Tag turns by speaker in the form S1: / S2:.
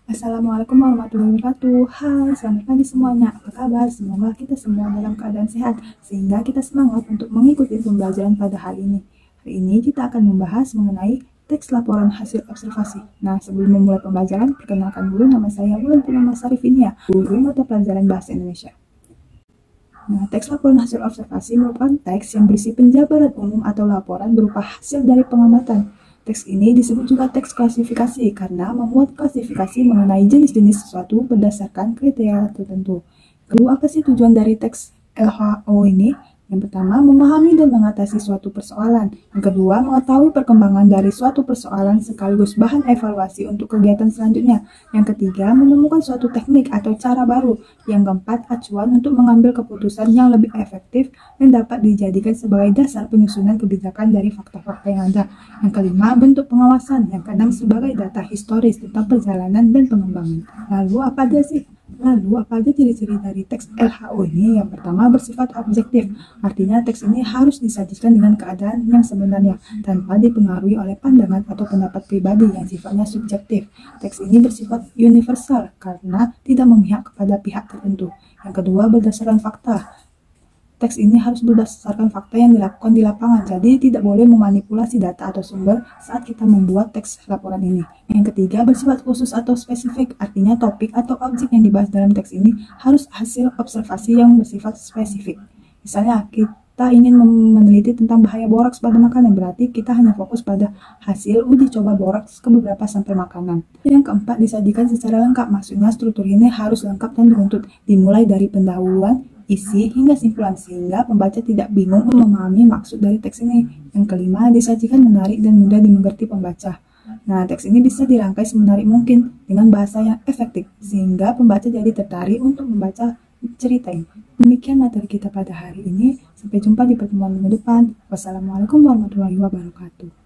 S1: Assalamualaikum warahmatullahi wabarakatuh. Hai, selamat pagi semuanya. Apa kabar? Semoga kita semua dalam keadaan sehat, sehingga kita semangat untuk mengikuti pembelajaran pada hari ini. Hari ini kita akan membahas mengenai teks laporan hasil observasi. Nah, sebelum memulai pembelajaran, perkenalkan dulu nama saya Wulan Purnama Sarifinia, guru mata pelajaran Bahasa Indonesia. Nah, teks laporan hasil observasi merupakan teks yang berisi penjabaran umum atau laporan berupa hasil dari pengamatan. Teks ini disebut juga teks klasifikasi karena memuat klasifikasi mengenai jenis-jenis sesuatu berdasarkan kriteria tertentu. Lalu apa sih tujuan dari teks LHO ini? Yang pertama, memahami dan mengatasi suatu persoalan. Yang kedua, mengetahui perkembangan dari suatu persoalan sekaligus bahan evaluasi untuk kegiatan selanjutnya. Yang ketiga, menemukan suatu teknik atau cara baru. Yang keempat, acuan untuk mengambil keputusan yang lebih efektif dan dapat dijadikan sebagai dasar penyusunan kebijakan dari fakta-fakta yang ada. Yang kelima, bentuk pengawasan yang kadang sebagai data historis tentang perjalanan dan pengembangan. Lalu apa aja ciri-ciri dari teks LHO ini? Yang pertama, bersifat objektif. Artinya teks ini harus disajikan dengan keadaan yang sebenarnya tanpa dipengaruhi oleh pandangan atau pendapat pribadi yang sifatnya subjektif. Teks ini bersifat universal karena tidak memihak kepada pihak tertentu. Yang kedua, berdasarkan fakta. Teks ini harus berdasarkan fakta yang dilakukan di lapangan, jadi tidak boleh memanipulasi data atau sumber saat kita membuat teks laporan ini. Yang ketiga, bersifat khusus atau spesifik, artinya topik atau objek yang dibahas dalam teks ini harus hasil observasi yang bersifat spesifik. Misalnya, kita ingin meneliti tentang bahaya boraks pada makanan, berarti kita hanya fokus pada hasil uji coba boraks ke beberapa sampel makanan. Yang keempat, disajikan secara lengkap, maksudnya struktur ini harus lengkap dan beruntut, dimulai dari pendahuluan, isi hingga simpulan sehingga pembaca tidak bingung memahami maksud dari teks ini. Yang kelima, disajikan menarik dan mudah dimengerti pembaca. Nah, teks ini bisa dirangkai semenarik mungkin dengan bahasa yang efektif sehingga pembaca jadi tertarik untuk membaca cerita ini. Demikian materi kita pada hari ini. Sampai jumpa di pertemuan minggu depan. Wassalamualaikum warahmatullahi wabarakatuh.